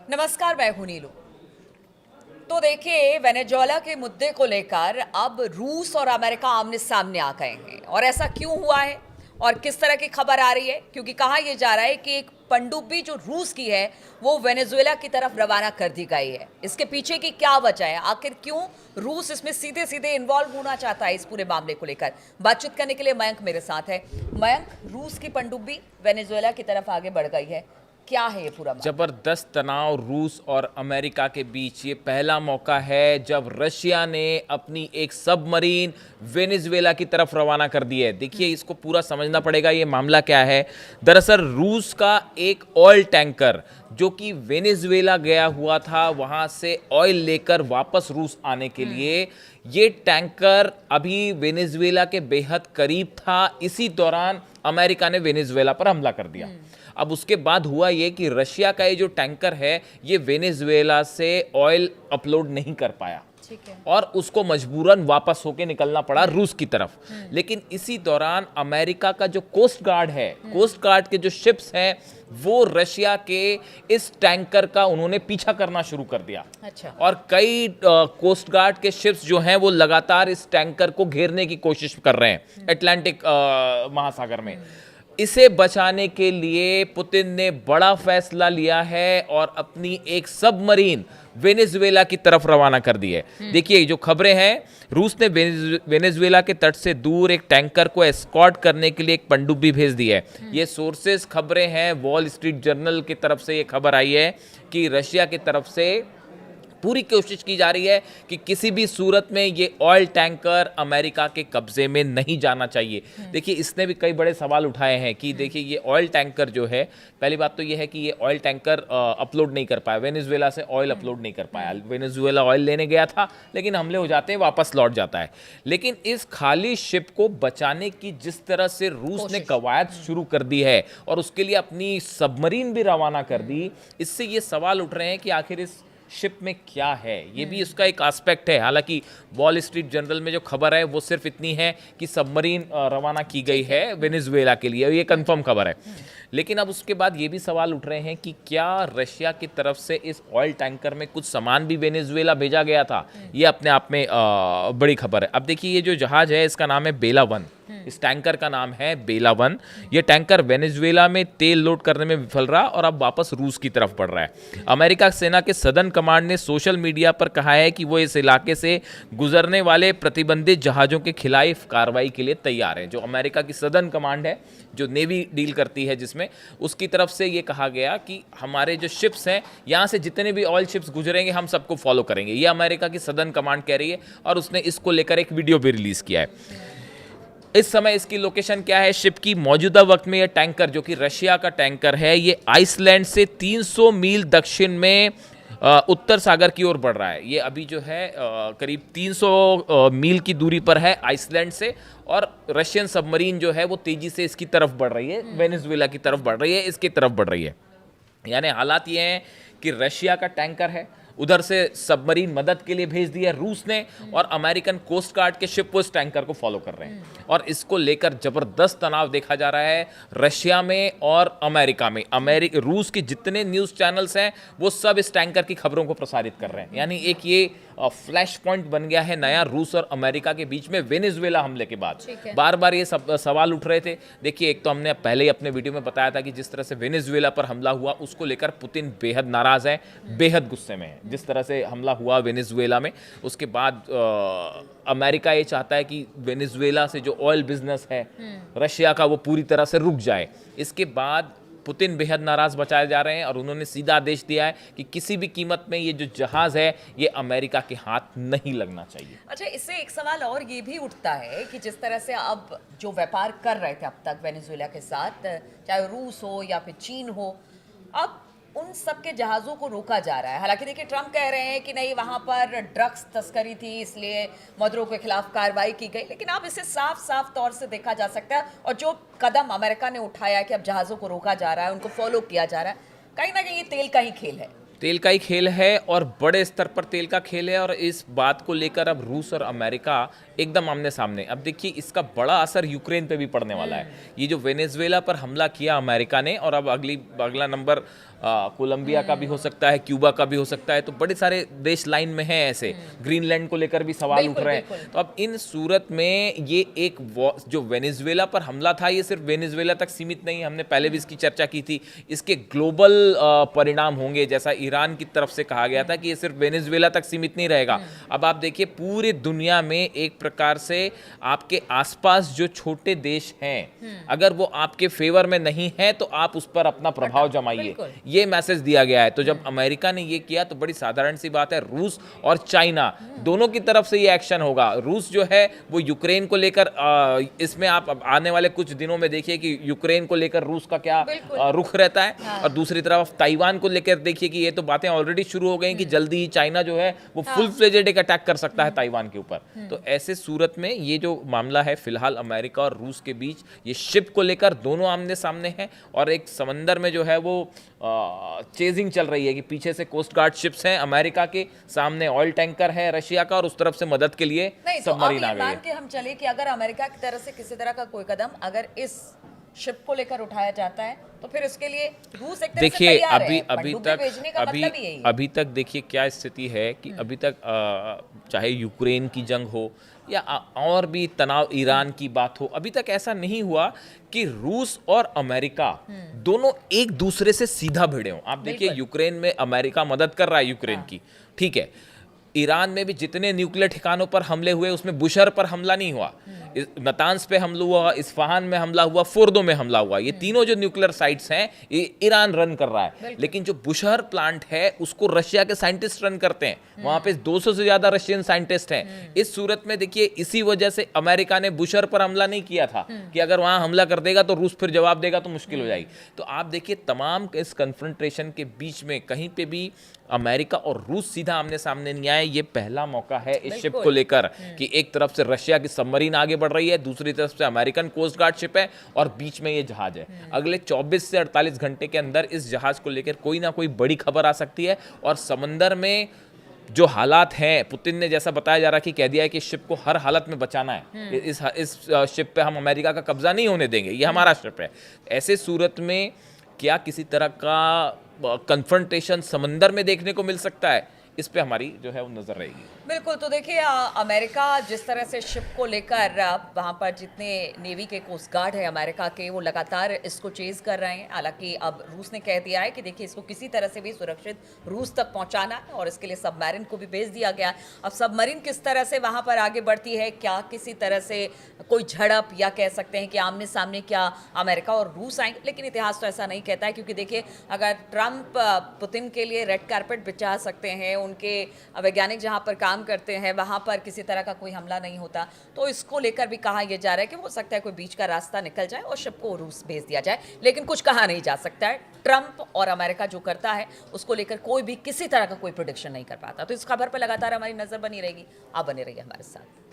नमस्कार, मैं हूं नीलू। तो देखिए, वेनेजुएला के मुद्दे को लेकर अब रूस और अमेरिका आमने सामने आ गए हैं। और ऐसा क्यों हुआ है और किस तरह की खबर आ रही है? क्योंकि कहा यह जा रहा है कि एक पनडुब्बी जो रूस की है वो वेनेजुएला की तरफ रवाना कर दी गई है। इसके पीछे की क्या वजह है? आखिर क्यों रूस इसमें सीधे सीधे इन्वॉल्व होना चाहता है इस पूरे मामले को लेकर? बातचीत करने के लिए मयंक मेरे साथ है। मयंक, रूस की पनडुब्बी वेनेजुएला की तरफ आगे बढ़ गई है, क्या है ये पूरा मामला? जबरदस्त तनाव रूस और अमेरिका के बीच। ये पहला मौका है जब रशिया ने अपनी एक सबमरीन वेनेजुएला की तरफ रवाना कर दी है। देखिए, इसको पूरा समझना पड़ेगा, ये मामला क्या है। दरअसल रूस का एक ऑयल टैंकर जो कि वेनेजुएला गया हुआ था, वहां से ऑयल लेकर वापस रूस आने के लिए ये टैंकर अभी वेनेजुएला के बेहद करीब था। इसी दौरान अमेरिका ने वेनेजुएला पर हमला कर दिया। अब उसके बाद हुआ ये कि रशिया का ये जो टैंकर है ये वेनेजुएला से ऑयल अपलोड नहीं कर पाया, ठीक है। और उसको मजबूरन वापस होके निकलना पड़ा रूस की तरफ। लेकिन इसी दौरान अमेरिका का जो कोस्ट गार्ड है, कोस्ट गार्ड के जो शिप्स हैं, वो रशिया के इस टैंकर का उन्होंने पीछा करना शुरू कर दिया। अच्छा। और कई कोस्ट गार्ड के शिप्स जो हैं वो लगातार इस टैंकर को घेरने की कोशिश कर रहे हैं अटलांटिक महासागर में। इसे बचाने के लिए पुतिन ने बड़ा फैसला लिया है और अपनी एक सबमरीन वेनेजुएला की तरफ रवाना कर दी है। देखिए, जो खबरें हैं, रूस ने वेनेजुएला के तट से दूर एक टैंकर को एस्कॉर्ट करने के लिए एक पनडुब्बी भेज दी है। ये सोर्सेस खबरें हैं, वॉल स्ट्रीट जर्नल की तरफ से ये खबर आई है कि रशिया की तरफ से पूरी कोशिश की जा रही है कि किसी भी सूरत में ये ऑयल टैंकर अमेरिका के कब्जे में नहीं जाना चाहिए। देखिए, इसने भी कई बड़े सवाल उठाए हैं कि देखिए, ये ऑयल टैंकर जो है, पहली बात तो ये है कि ये ऑयल टैंकर अपलोड नहीं कर पाया, वेनेजुएला से ऑयल अपलोड नहीं कर पाया। वेनेजुएला ऑयल लेने गया था, लेकिन हमले हो जाते हैं, वापस लौट जाता है। लेकिन इस खाली शिप को बचाने की जिस तरह से रूस ने कवायद शुरू कर दी है और उसके लिए अपनी सबमरीन भी रवाना कर दी, इससे ये सवाल उठ रहे हैं कि आखिर इस शिप में क्या है। ये भी इसका एक एस्पेक्ट है। हालांकि वॉल स्ट्रीट जर्नल में जो खबर है वो सिर्फ इतनी है कि सबमरीन रवाना की गई है वेनेजुएला के लिए, ये कंफर्म खबर है। लेकिन अब उसके बाद ये भी सवाल उठ रहे हैं कि क्या रशिया की तरफ से इस ऑयल टैंकर में कुछ सामान भी वेनेजुएला भेजा गया था? ये अपने आप में बड़ी खबर है। अब देखिए, ये जो जहाज है इसका नाम है बेला वन। इस टैंकर का नाम है बेला वन। ये टैंकर वेनेजुएला में तेल लोड करने में विफल रहा और अब वापस रूस की तरफ बढ़ रहा है। अमेरिका सेना के सदर्न कमांड ने सोशल मीडिया पर कहा है कि वो इस इलाके से गुजरने वाले प्रतिबंधित जहाज़ों के खिलाफ कार्रवाई के लिए तैयार है। जो अमेरिका की सदर्न कमांड है, जो नेवी डील करती है जिसमें, उसकी तरफ से ये कहा गया कि हमारे जो शिप्स हैं, यहाँ से जितने भी ऑयल शिप्स गुजरेंगे हम सबको फॉलो करेंगे। ये अमेरिका की सदर्न कमांड कह रही है और उसने इसको लेकर एक वीडियो भी रिलीज़ किया है। इस समय इसकी लोकेशन क्या है शिप की? मौजूदा वक्त में यह टैंकर, जो कि रशिया का टैंकर है, ये आइसलैंड से 300 मील दक्षिण में उत्तर सागर की ओर बढ़ रहा है। ये अभी जो है करीब 300 मील की दूरी पर है आइसलैंड से, और रशियन सबमरीन जो है वो तेजी से इसकी तरफ बढ़ रही है, वेनेजुएला की तरफ बढ़ रही है, इसकी तरफ बढ़ रही है। यानी हालात ये हैं कि रशिया का टैंकर है, उधर से सबमरीन मदद के लिए भेज दिया रूस ने, और अमेरिकन कोस्ट गार्ड के शिप उस टैंकर को फॉलो कर रहे हैं। और इसको लेकर जबरदस्त तनाव देखा जा रहा है रशिया में और अमेरिका में। रूस के जितने न्यूज़ चैनल्स हैं वो सब इस टैंकर की खबरों को प्रसारित कर रहे हैं। यानी एक ये फ्लैश पॉइंट बन गया है नया रूस और अमेरिका के बीच में वेनेजुएला हमले के बाद। बार बार ये सब सवाल उठ रहे थे। देखिए, एक तो हमने पहले ही अपने वीडियो में बताया था कि जिस तरह से वेनेजुएला पर हमला हुआ उसको लेकर पुतिन बेहद नाराज है, बेहद गुस्से में है, जिस तरह से हमला हुआ वेनेजुएला में। उसके बाद अमेरिका ये चाहता है कि वेनेजुएला से जो ऑयल बिजनेस है रशिया का, वो पूरी तरह से रुक जाए। इसके बाद पुतिन बेहद नाराज बचाए जा रहे हैं और उन्होंने सीधा आदेश दिया है कि किसी भी कीमत में ये जो जहाज है ये अमेरिका के हाथ नहीं लगना चाहिए। अच्छा, इससे एक सवाल और ये भी उठता है कि जिस तरह से अब जो व्यापार कर रहे थे अब तक वेनेजुएला के साथ, चाहे रूस हो या फिर चीन हो, अब उन सब के जहाज़ों को रोका जा रहा है। हालांकि देखिए, ट्रंप कह रहे हैं कि नहीं, वहाँ पर ड्रग्स तस्करी थी इसलिए मदुरो के खिलाफ कार्रवाई की गई। लेकिन अब इसे साफ साफ तौर से देखा जा सकता है, और जो कदम अमेरिका ने उठाया कि अब जहाज़ों को रोका जा रहा है, उनको फॉलो किया जा रहा है, कहीं ना कहीं ये तेल का ही खेल है। तेल का ही खेल है और बड़े स्तर पर तेल का खेल है। और इस बात को लेकर अब रूस और अमेरिका एकदम आमने सामने। अब देखिए, इसका बड़ा असर यूक्रेन पे भी पड़ने वाला है। ये जो वेनेजुएला पर हमला किया अमेरिका ने, और अब अगला नंबर कोलंबिया का भी हो सकता है, क्यूबा का भी हो सकता है, तो बड़े सारे देश लाइन में हैं ऐसे। ग्रीनलैंड को लेकर भी सवाल उठ रहे हैं। तो अब इन सूरत में ये एक जो वेनेजुएला पर हमला था, ये सिर्फ वेनेजुएला तक सीमित नहीं, हमने पहले भी इसकी चर्चा की थी। इसके ग्लोबल परिणाम होंगे, जैसा ईरान की तरफ से कहा गया था कि ये सिर्फ वेनेजुएला तक सीमित नहीं रहेगा। अब आप देखिए पूरी दुनिया में एक प्रकार से आपके आसपास जो छोटे देश हैं, अगर वो आपके फेवर में नहीं है तो आप उस पर अपना प्रभाव जमाइए, ये मैसेज दिया गया है। तो जब अमेरिका ने ये किया तो बड़ी साधारण सी बात है, रूस और चाइना दोनों की तरफ से ये एक्शन होगा। रूस जो है वो यूक्रेन को लेकर, इसमें आप आने वाले कुछ दिनों में देखिए कि यूक्रेन को लेकर रूस का क्या रुख रहता है। हाँ। और दूसरी तरफ ताइवान को लेकर देखिए कि ये तो बातें ऑलरेडी शुरू हो गई कि जल्दी ही चाइना जो है वो फुल फ्लेजेड एक अटैक कर सकता है ताइवान के ऊपर। तो ऐसे सूरत में ये जो मामला है फिलहाल अमेरिका और रूस के बीच, ये शिप को लेकर दोनों आमने सामने हैं और एक समंदर में जो है वो चेजिंग चल रही है कि पीछे से कोस्ट गार्ड शिप्स हैं अमेरिका के, सामने ऑयल टैंकर है रशिया का और उस तरफ से मदद के लिए सबमरीन आ गई है। मान के हम चले कि अगर अमेरिका की तरफ से किसी तरह का कोई कदम अगर इस शिप को लेकर उठाया जाता है तो फिर उसके लिए रूस एक तरह से तैयार है। अभी तक देखिए क्या स्थिति है कि अभी तक चाहे यूक्रेन की जंग हो या और भी तनाव, ईरान की बात हो, अभी तक ऐसा नहीं हुआ कि रूस और अमेरिका दोनों एक दूसरे से सीधा भिड़े हों। आप देखिए यूक्रेन में अमेरिका मदद कर रहा है यूक्रेन की, ठीक है। ईरान में भी जितने न्यूक्लियर ठिकानों पर हमले हुए उसमें बुशहर पर हमला नहीं हुआ, नतांज पे हमला हुआ, इस्फहान में हमला हुआ, फोर्दो में हमला हुआ। ये तीनों जो न्यूक्लियर साइट्स हैं ये ईरान रन कर रहा है, लेकिन जो बुशहर प्लांट है उसको रशिया के साइंटिस्ट रन करते हैं। वहां पे 200 से ज्यादा रशियन साइंटिस्ट हैं। इस सूरत में देखिए इसी वजह से अमेरिका ने बुशहर पर हमला नहीं किया था कि अगर वहां हमला कर देगा तो रूस फिर जवाब देगा तो मुश्किल हो जाएगी। तो आप देखिए तमाम इस कन्फ्रंटेशन के बीच में कहीं पे भी अमेरिका और रूस सीधा आमने सामने नहीं आए। ये पहला मौका है इस शिप को लेकर कि एक तरफ से रशिया की सबमरीन आगे बढ़ रही है, दूसरी तरफ से अमेरिकन कोस्ट गार्ड शिप है और बीच में ये जहाज है। अगले 24 से 48 घंटे के अंदर इस जहाज को लेकर कोई ना कोई बड़ी खबर आ सकती है। और समंदर में जो हालात हैं, पुतिन ने जैसा बताया जा रहा है कि कह दिया है कि शिप को हर हालत में बचाना है, इस शिप पे हम अमेरिका का कब्जा नहीं होने देंगे, ये हमारा शिप है। ऐसे सूरत में क्या किसी तरह का कन्फ्रंटेशन समंदर में देखने को मिल सकता है, इस पे हमारी जो है वो नजर रहेगी। बिल्कुल। तो देखिए अमेरिका जिस तरह से शिप को लेकर वहाँ पर जितने नेवी के कोस्ट गार्ड है अमेरिका के, वो लगातार इसको चेज कर रहे हैं। हालांकि अब रूस ने कह दिया है कि देखिए इसको किसी तरह से भी सुरक्षित रूस तक पहुँचाना है और इसके लिए सबमरीन को भी भेज दिया गया। अब सबमरीन किस तरह से वहाँ पर आगे बढ़ती है, क्या किसी तरह से कोई झड़प या कह सकते हैं कि आमने सामने क्या अमेरिका और रूस आएंगे, लेकिन इतिहास तो ऐसा नहीं कहता है। क्योंकि देखिए अगर ट्रंप पुतिन के लिए रेड कारपेट बिछा सकते हैं, उनके वैज्ञानिक जहां पर काम करते हैं वहां पर किसी तरह का कोई हमला नहीं होता, तो इसको लेकर भी कहा यह जा रहा है कि हो सकता है कोई बीच का रास्ता निकल जाए और शिप को रूस भेज दिया जाए। लेकिन कुछ कहा नहीं जा सकता है। ट्रंप और अमेरिका जो करता है उसको लेकर कोई भी किसी तरह का कोई प्रेडिक्शन नहीं कर पाता। तो इस खबर पर लगातार हमारी नजर बनी रहेगी। आप बने रहिए हमारे साथ।